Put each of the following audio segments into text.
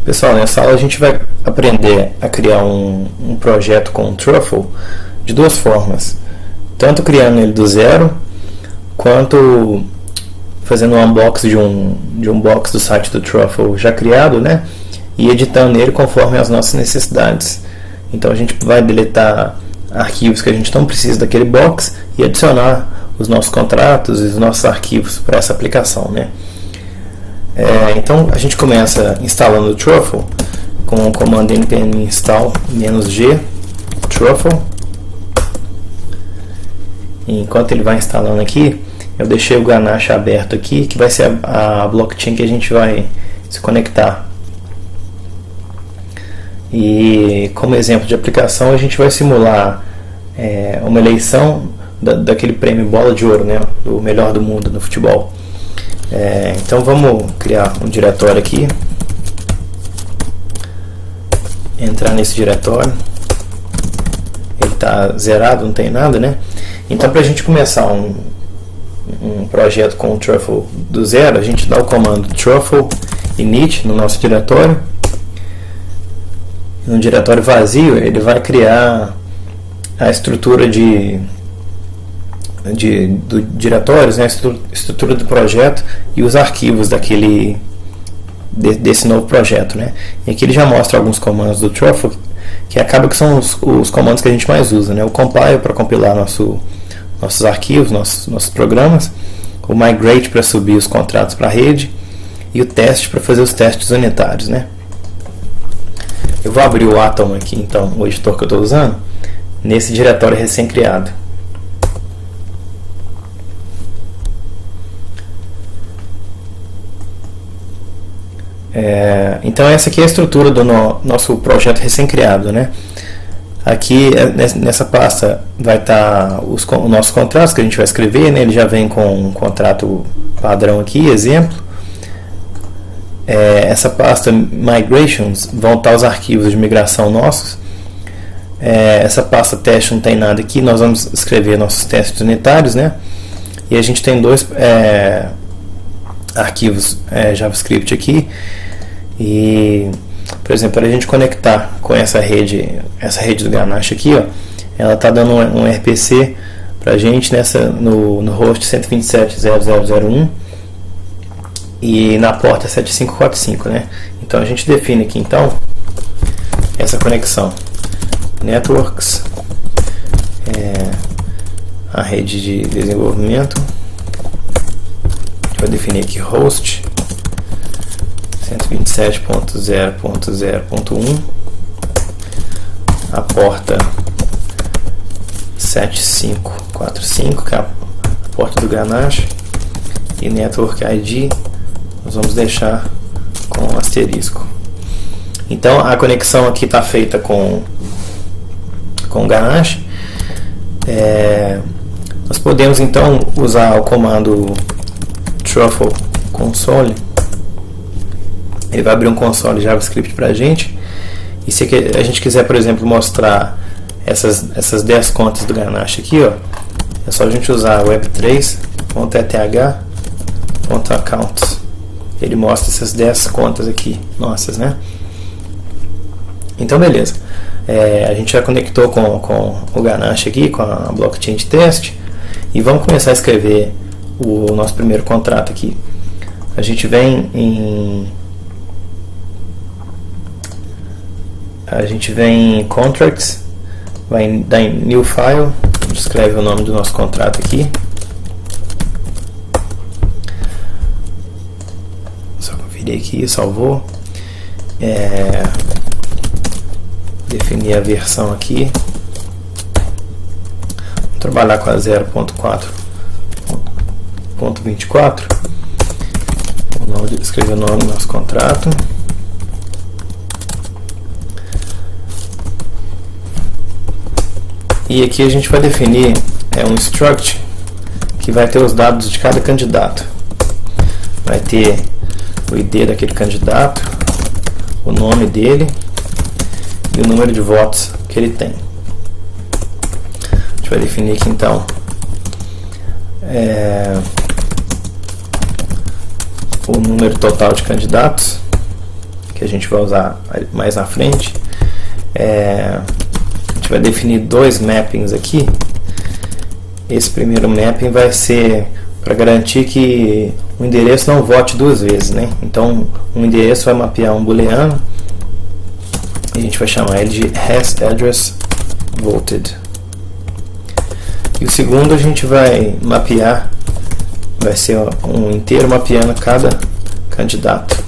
Pessoal, nessa aula a gente vai aprender a criar um projeto com o Truffle de duas formas. Tanto criando ele do zero, quanto fazendo um unboxing de um box do site do Truffle já criado, né? E editando ele conforme as nossas necessidades. Então a gente vai deletar arquivos que a gente não precisa daquele box e adicionar os nossos contratos e os nossos arquivos para essa aplicação, né? Então a gente começa instalando o Truffle com o comando npm install -g Truffle. E enquanto ele vai instalando aqui, eu deixei o Ganache aberto aqui, que vai ser a blockchain que a gente vai se conectar. E como exemplo de aplicação, a gente vai simular uma eleição daquele prêmio Bola de Ouro, né, do melhor do mundo no futebol. Então vamos criar um diretório aqui, entrar nesse diretório. Ele está zerado, não tem nada, né? Então, para a gente começar um projeto com o Truffle do zero, a gente dá o comando truffle init no nosso diretório. No diretório vazio, ele vai criar a estrutura do diretórios, né, a estrutura do projeto e os arquivos desse novo projeto, né? E aqui ele já mostra alguns comandos do Truffle que acaba que são os comandos que a gente mais usa, né? O compile para compilar nossos arquivos, nossos programas, o migrate para subir os contratos para a rede e o teste para fazer os testes unitários, né? Eu vou abrir o Atom aqui, então, o editor que eu estou usando, nesse diretório recém-criado. Então essa aqui é a estrutura do nosso projeto recém-criado, né? Aqui nessa pasta vai estar os nossos contratos que a gente vai escrever, né? Ele já vem com um contrato padrão aqui, exemplo. Essa pasta Migrations vão estar os arquivos de migração nossos. Essa pasta teste não tem nada aqui, nós vamos escrever nossos testes unitários, né? E a gente tem dois arquivos JavaScript aqui. E, por exemplo, para a gente conectar com essa rede do Ganache aqui, ó, ela está dando um RPC para a gente no host 127.0.0.0.1 e na porta 7545, né? Então a gente define aqui então essa conexão networks, a rede de desenvolvimento. A gente vai definir aqui host 127.0.0.1, a porta 7545, que é a porta do Ganache, e Network ID nós vamos deixar com asterisco. Então a conexão aqui está feita com o Ganache. Nós podemos então usar o comando truffle console. Ele vai abrir um console JavaScript para a gente. E se a gente quiser, por exemplo, mostrar essas 10 contas do Ganache aqui, ó, é só a gente usar web3.eth.accounts. Ele mostra essas 10 contas aqui, nossas, né? Então, beleza. A gente já conectou com o Ganache aqui, com a blockchain de teste. E vamos começar a escrever o nosso primeiro contrato aqui. A gente vem em contracts, vai dar em new file, a gente escreve o nome do nosso contrato aqui. Só conferir aqui, salvou. Definir a versão aqui. Vamos trabalhar com a 0.4.24. Escrever o nome do nosso contrato. E aqui a gente vai definir um struct que vai ter os dados de cada candidato. Vai ter o ID daquele candidato, o nome dele e o número de votos que ele tem. A gente vai definir aqui então o número total de candidatos que a gente vai usar mais na frente, a gente vai definir dois mappings aqui. Esse primeiro mapping vai ser para garantir que o endereço não vote duas vezes, né? Então, um endereço vai mapear um booleano e a gente vai chamar ele de hasAddressVoted. E o segundo a gente vai mapear, vai ser um inteiro mapeando cada candidato.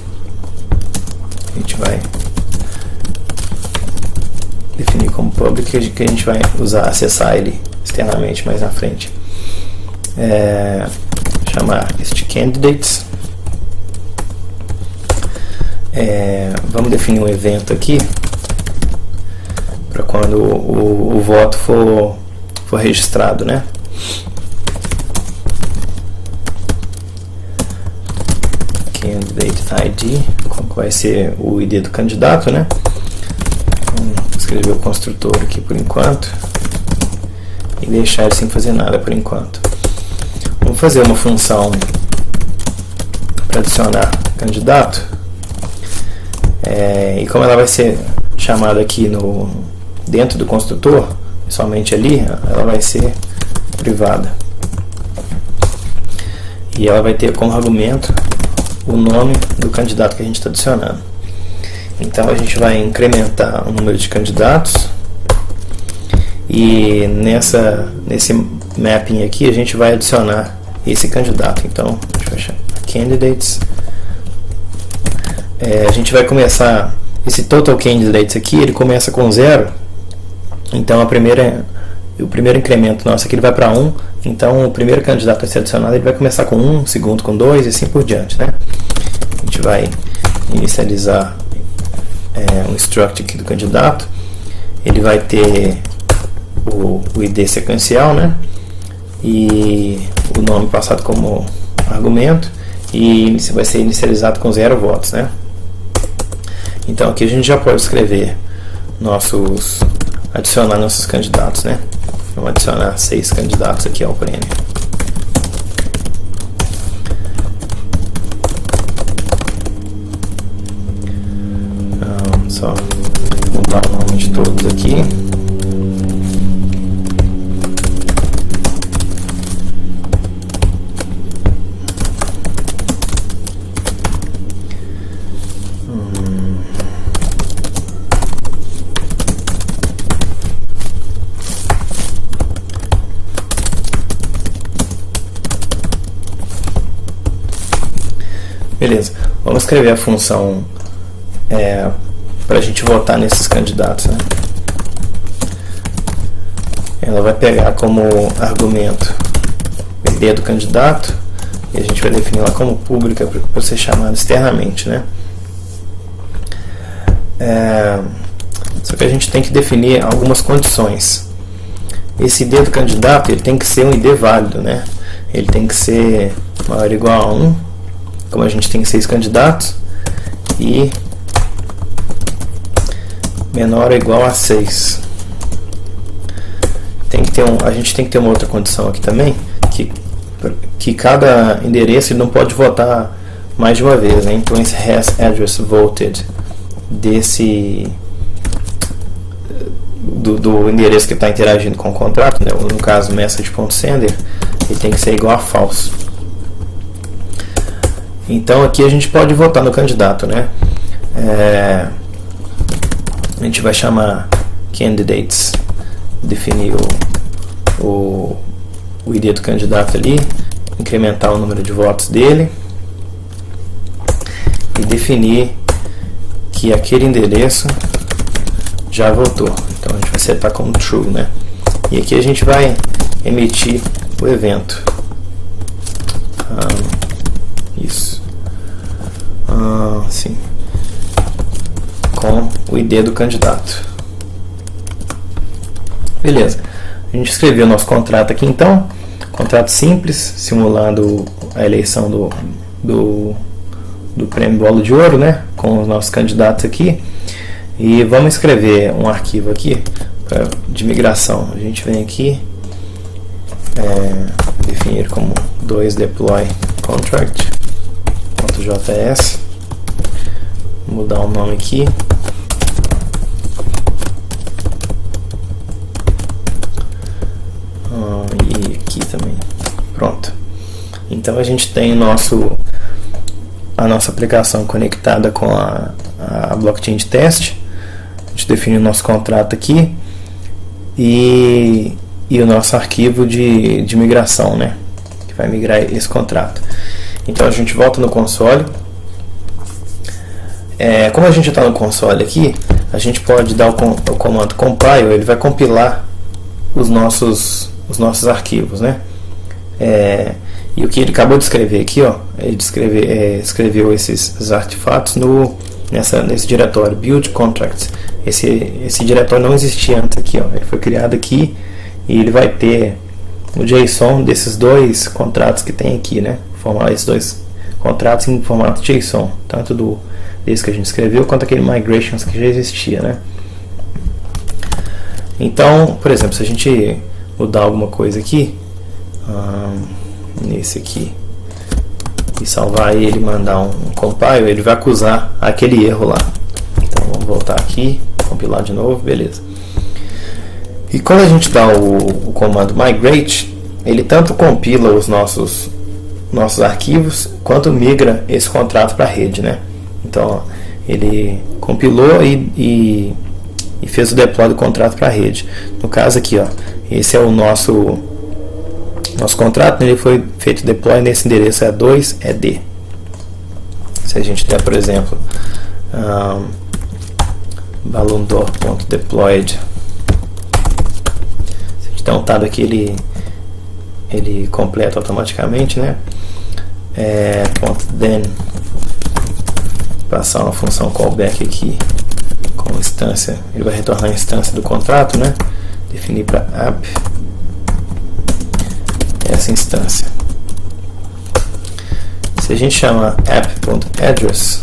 A gente vai definir como public, que a gente vai usar, acessar ele externamente mais na frente. Chamar este candidates. Vamos definir um evento aqui para quando o voto for registrado, né? Candidate ID, qual vai ser o ID do candidato, né? Vamos escrever o construtor aqui por enquanto e deixar ele sem fazer nada por enquanto. Vamos fazer uma função para adicionar candidato, e como ela vai ser chamada aqui dentro do construtor, somente ali, ela vai ser privada e ela vai ter como argumento o nome do candidato que a gente está adicionando. Então a gente vai incrementar o número de candidatos e nesse mapping aqui a gente vai adicionar esse candidato. Então a gente vai chamar candidates. A gente vai começar esse total candidates aqui, ele começa com 0. Então o primeiro incremento nosso aqui ele vai para 1. Então o primeiro candidato a ser adicionado ele vai começar com 1, o segundo com 2 e assim por diante, né? A gente vai inicializar um struct aqui do candidato. Ele vai ter o ID sequencial, né? E o nome passado como argumento, e vai ser inicializado com 0 votos, né? Então aqui a gente já pode escrever adicionar nossos candidatos, né? Vamos adicionar 6 candidatos aqui ao prêmio. Só mudar o nome de todos aqui. Beleza, vamos escrever a função para a gente votar nesses candidatos, né? Ela vai pegar como argumento o ID do candidato e a gente vai definir ela como pública para ser chamada externamente, né? Só que a gente tem que definir algumas condições. Esse ID do candidato ele tem que ser um ID válido, né? Ele tem que ser maior ou igual a 1. Como a gente tem 6 candidatos, e menor ou igual a 6. A gente tem que ter uma outra condição aqui também, que cada endereço ele não pode votar mais de uma vez, né? Então esse hasAddressVoted do endereço que está interagindo com o contrato, né? No caso message.sender, ele tem que ser igual a false. Então aqui a gente pode votar no candidato, né? A gente vai chamar candidates, definir o ID do candidato ali, incrementar o número de votos dele e definir que aquele endereço já votou. Então a gente vai setar como true, né? E aqui a gente vai emitir o evento. Isso. Sim. Com o ID do candidato. Beleza. A gente escreveu o nosso contrato aqui então. Contrato simples, simulando a eleição do prêmio Bola de Ouro, né? Com os nossos candidatos aqui. E vamos escrever um arquivo aqui de migração. A gente vem aqui, definir como 2 deploy contract.js, mudar o nome aqui. E aqui também. Pronto. Então a gente tem a nossa aplicação conectada com a blockchain de teste. A gente define o nosso contrato aqui e o nosso arquivo de migração, né? Que vai migrar esse contrato. Então a gente volta no console. Como a gente está no console aqui, a gente pode dar o comando compile, ele vai compilar os nossos arquivos, né? E o que ele acabou de escrever aqui, ó, ele escreveu esses artefatos nesse diretório build contracts. Esse diretório não existia antes aqui, ó, ele foi criado aqui e ele vai ter o JSON desses dois contratos que tem aqui, né? Formar esses dois contratos em formato JSON, tanto desse que a gente escreveu quanto aquele migrations que já existia, né? Então, por exemplo, se a gente mudar alguma coisa aqui, nesse aqui, e salvar ele e mandar um compile, ele vai acusar aquele erro lá. Então vamos voltar aqui, compilar de novo, beleza. E quando a gente dá o comando migrate, ele tanto compila os nossos arquivos, quanto migra esse contrato para a rede, né? Então ó, ele compilou e fez o deploy do contrato para a rede. No caso aqui, ó, esse é o nosso contrato, ele foi feito deploy nesse endereço E2ED. Se a gente der, por exemplo, balloondoor.deployed, se a gente der um tab aqui, ele completa automaticamente, né? .then, passar uma função callback aqui com instância, ele vai retornar a instância do contrato, né? Definir para app essa instância. Se a gente chamar app.address,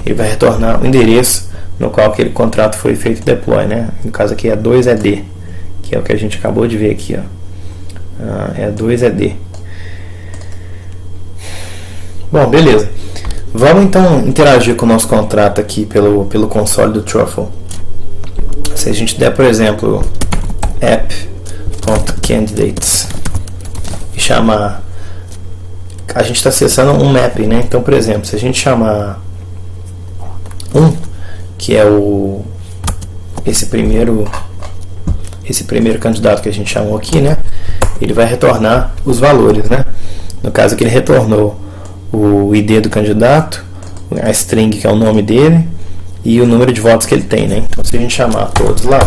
ele vai retornar o endereço no qual aquele contrato foi feito deploy, né? No caso aqui é 2ED, que é o que a gente acabou de ver aqui, ó. É 2ED. Bom, beleza. Vamos então interagir com o nosso contrato aqui pelo console do Truffle. Se a gente der, por exemplo, app.candidates e chamar, a gente está acessando um mapping, né? Então, por exemplo, se a gente chamar que é esse primeiro candidato que a gente chamou aqui, né? Ele vai retornar os valores, né? No caso aqui ele retornou o ID do candidato, a string que é o nome dele e o número de votos que ele tem, né? Então se a gente chamar todos lá,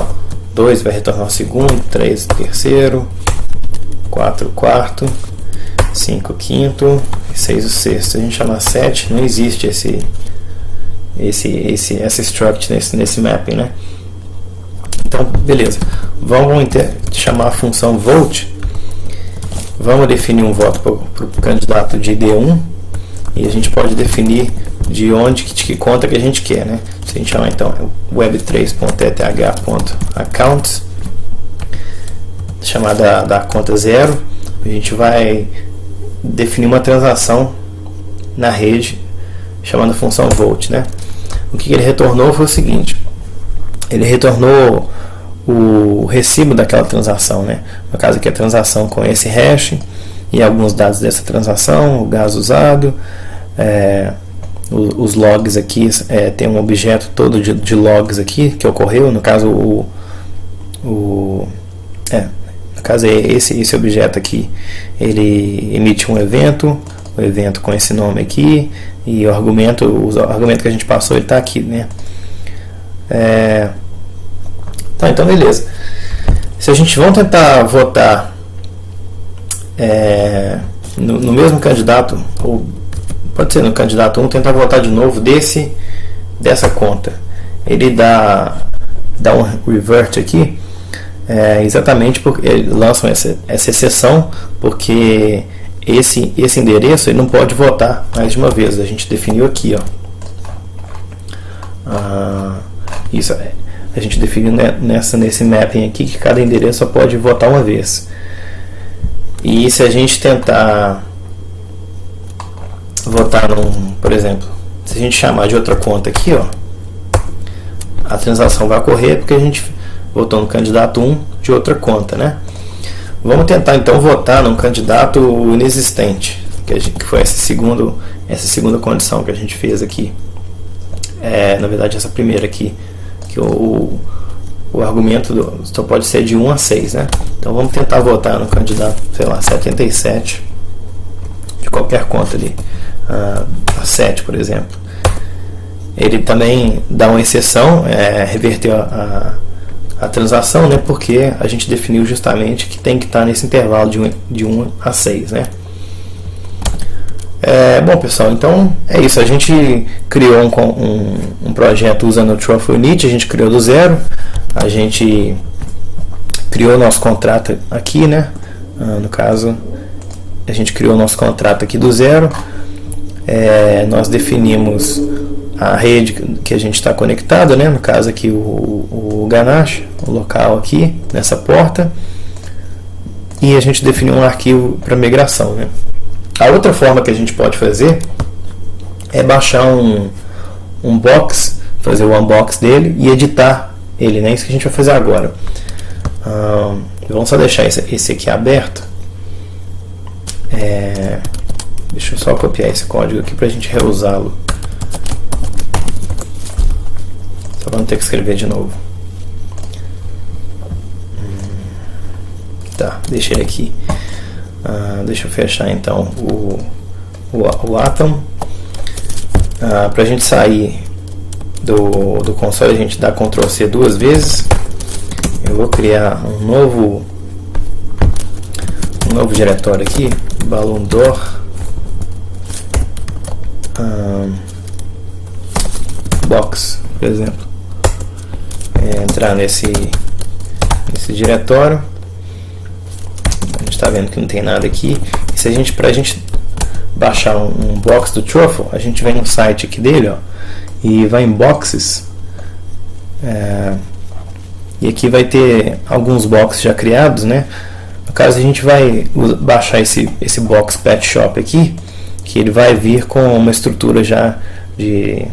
2 vai retornar o segundo, 3 o terceiro, 4 o quarto, 5 o quinto e 6 o sexto. Se a gente chamar 7, não existe essa struct nesse mapping, né? Então, beleza. Vamos chamar a função vote. Vamos definir um voto para o candidato de ID1 e a gente pode definir de que conta que a gente quer, né? Se a gente chamar então web3.eth.accounts, chamar da conta 0, a gente vai definir uma transação na rede chamando a função vote, né? O que ele retornou foi o seguinte: ele retornou o recibo daquela transação, né? No caso aqui a transação com esse hash e alguns dados dessa transação, o gás usado, os logs aqui, tem um objeto todo de logs aqui que ocorreu, no caso no caso esse objeto aqui, ele emite um evento, o evento com esse nome aqui, e o argumento que a gente passou, ele está aqui, né? Então beleza. Se a gente vamos tentar votar no mesmo candidato, ou pode ser no candidato 1, tentar votar de novo dessa conta, ele dá um revert aqui, exatamente porque eles lançam essa exceção, porque esse endereço ele não pode votar mais de uma vez. A gente definiu aqui, ó. Isso a gente definiu nesse mapping aqui que cada endereço só pode votar uma vez. E se a gente tentar votar por exemplo, Se a gente chamar de outra conta aqui, ó, a transação vai ocorrer porque a gente votou no candidato 1 de outra conta, né? Vamos tentar então votar num candidato inexistente, que foi essa segunda condição que a gente fez aqui. Na verdade, essa primeira aqui, que o argumento só pode ser de 1 a 6, né? Então vamos tentar votar no candidato, sei lá, 77, de qualquer conta ali, a 7, por exemplo. Ele também dá uma exceção, reverteu a transação, né? Porque a gente definiu justamente que tem que estar nesse intervalo de 1 a 6, né? Bom, pessoal, então é isso. A gente criou um projeto usando o Truffle Init, a gente criou do zero, a gente criou o nosso contrato aqui, né? No caso, a gente criou o nosso contrato aqui do zero, nós definimos a rede que a gente está conectado, né? No caso aqui o Ganache, o local aqui nessa porta, e a gente definiu um arquivo para migração, né? A outra forma que a gente pode fazer é baixar um box, fazer o unbox dele e editar ele, né? Isso que a gente vai fazer agora. Vamos só deixar esse aqui aberto. Deixa eu só copiar esse código aqui para a gente reusá-lo, só para não ter que escrever de novo. Tá, deixa ele aqui. Deixa eu fechar então o Atom. Para a gente sair do console, a gente dá Ctrl C 2 vezes. Eu vou criar um novo diretório aqui, Balloon Door, Box, por exemplo. Entrar nesse diretório. A gente está vendo que não tem nada aqui. E se pra gente baixar um box do Truffle, a gente vem no site aqui dele, ó, e vai em Boxes, e aqui vai ter alguns boxes já criados, né? No caso, a gente vai baixar esse box Pet Shop aqui, que ele vai vir com uma estrutura já de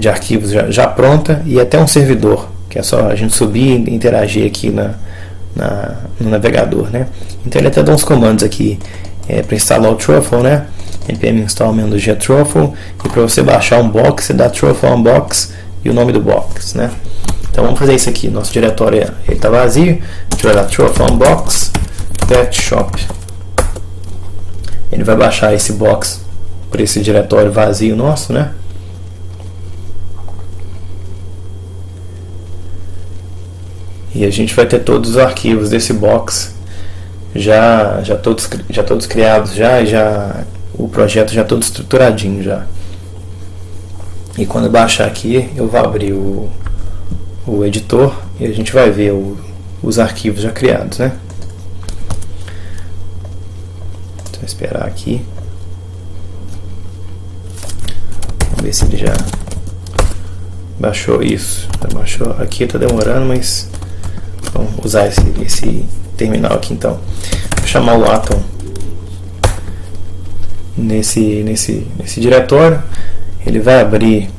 arquivos já pronta, e até um servidor, que é só a gente subir e interagir aqui no navegador, né? Então ele até dá uns comandos aqui para instalar o Truffle, né? npm install -g Truffle, e para você baixar um box, você dá Truffle unbox e o nome do box, né? Então vamos fazer isso aqui. Nosso diretório está vazio, a gente vai dar Truffle unbox Pet Shop. Ele vai baixar esse box por esse diretório vazio nosso, né? E a gente vai ter todos os arquivos desse box já todos criados já o projeto já todo estruturadinho já. E quando eu baixar aqui, eu vou abrir o editor e a gente vai ver os arquivos já criados, né? Então, esperar aqui. Vamos ver se ele já baixou isso. Baixou aqui, está demorando, mas vamos usar esse terminal aqui então. Vou chamar o Atom nesse diretório. Ele vai abrir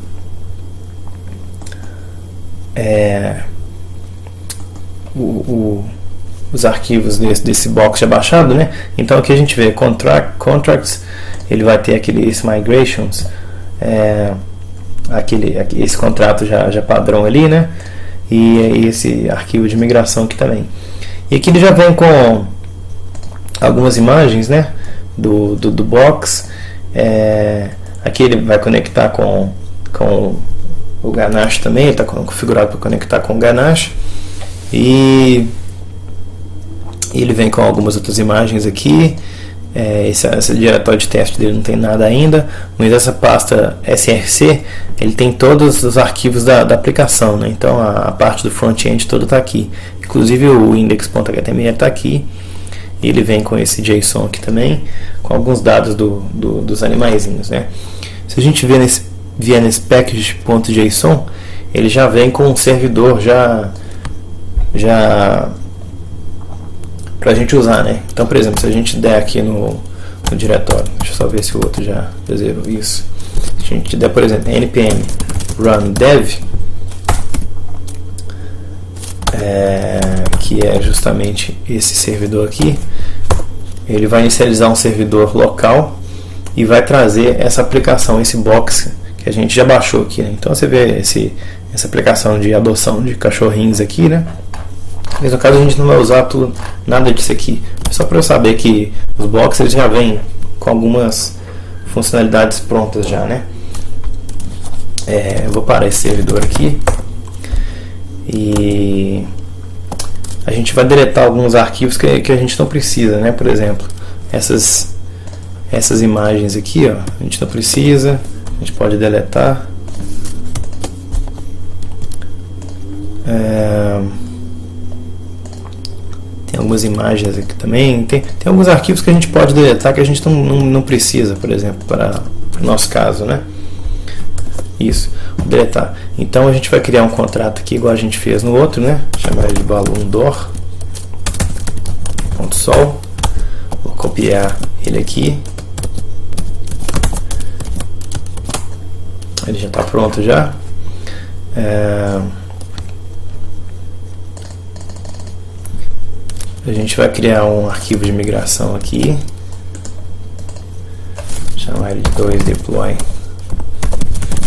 os arquivos desse box já baixado, né? Então aqui a gente vê contracts, ele vai ter esse migrations, esse contrato já padrão ali, né? E esse arquivo de migração aqui também. E aqui ele já vem com algumas imagens, né, do box. Aqui ele vai conectar com o Ganache também, ele está configurado para conectar com o Ganache. E ele vem com algumas outras imagens aqui. Esse diretório de teste dele não tem nada ainda, mas essa pasta src, ele tem todos os arquivos da aplicação, né? Então a parte do front-end toda está aqui, inclusive o index.html está aqui. E ele vem com esse JSON aqui também, com alguns dados dos animaizinhos, né? Se a gente vier nesse package.json, ele já vem com um servidor já para a gente usar, né? Então, por exemplo, se a gente der aqui no diretório, deixa eu só ver se o outro já zerou isso. Se a gente der, por exemplo, npm run dev, que é justamente esse servidor aqui, ele vai inicializar um servidor local e vai trazer essa aplicação, esse box que a gente já baixou aqui, né? Então você vê essa aplicação de adoção de cachorrinhos aqui, né? Mas no caso a gente não vai usar nada disso aqui, só para eu saber que os boxes eles já vêm com algumas funcionalidades prontas já, né? Eu vou parar esse servidor aqui e a gente vai deletar alguns arquivos que a gente não precisa, né? Por exemplo, essas imagens aqui, ó, a gente não precisa, a gente pode deletar. Tem algumas imagens aqui também, tem alguns arquivos que a gente pode deletar que a gente não precisa, por exemplo, para o nosso caso, né? Isso, vou deletar. Então a gente vai criar um contrato aqui igual a gente fez no outro, né? Chamar ele de balloon_door.sol. Vou copiar ele aqui. Ele já está pronto já. A gente vai criar um arquivo de migração aqui. Chamar ele de 2deploy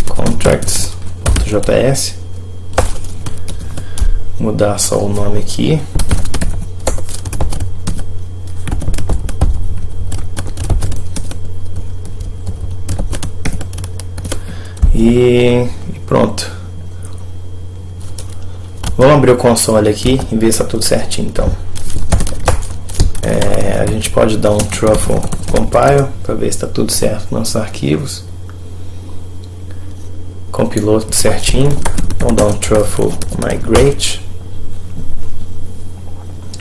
contracts.js. Mudar só o nome aqui. E pronto. Vamos abrir o console aqui e ver se está tudo certinho. Então, a gente pode dar um truffle compile para ver se está tudo certo nos nossos arquivos. Compilou tudo certinho. Vamos dar um truffle migrate.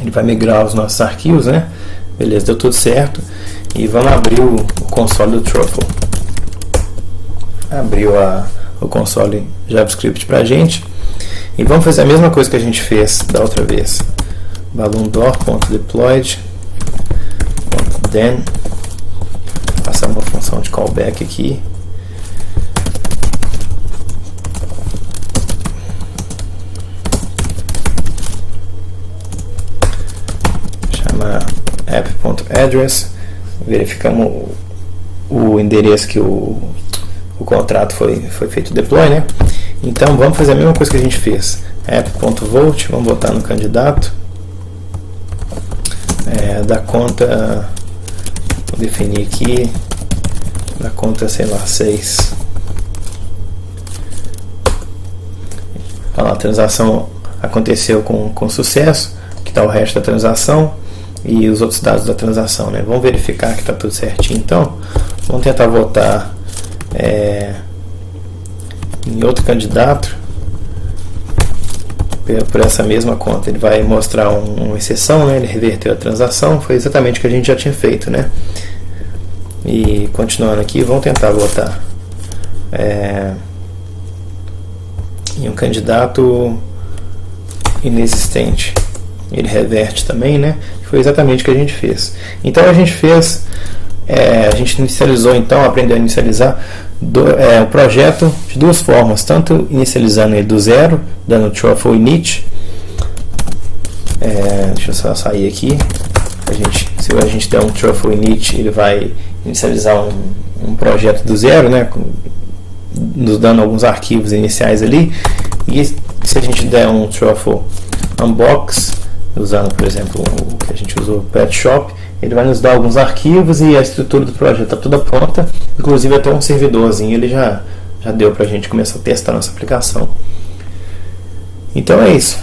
Ele vai migrar os nossos arquivos, né? Beleza, deu tudo certo. E vamos abrir o console do truffle. Abriu o console JavaScript pra gente. E vamos fazer a mesma coisa que a gente fez da outra vez. balloon_door.deployed.then. Passar uma função de callback aqui. Chama app.address. Verificamos o endereço que o contrato foi feito deploy, né? Então vamos fazer a mesma coisa que a gente fez. app.volt, vamos botar no candidato. Da conta, vou definir aqui, da conta, sei lá, 6. A transação aconteceu com sucesso. Aqui está o resto da transação e os outros dados da transação, né? Vamos verificar que está tudo certinho. Então, vamos tentar voltar em outro candidato por essa mesma conta. Ele vai mostrar uma exceção, né? Ele reverteu a transação, foi exatamente o que a gente já tinha feito, né? E continuando aqui, vamos tentar voltar em um candidato inexistente. Ele reverte também, né? Foi exatamente o que a gente fez. Então a gente fez, a gente inicializou, então, aprendeu a inicializar o projeto de duas formas, tanto inicializando ele do zero, dando truffle init. Deixa eu só sair aqui. Se a gente der um truffle init, ele vai inicializar um projeto do zero, né? Nos dando alguns arquivos iniciais ali. E se a gente der um truffle unbox, usando, por exemplo, o que a gente usou, Pet Shop, ele vai nos dar alguns arquivos e a estrutura do projeto está toda pronta, inclusive até um servidorzinho ele já deu para a gente começar a testar nossa aplicação. Então é isso.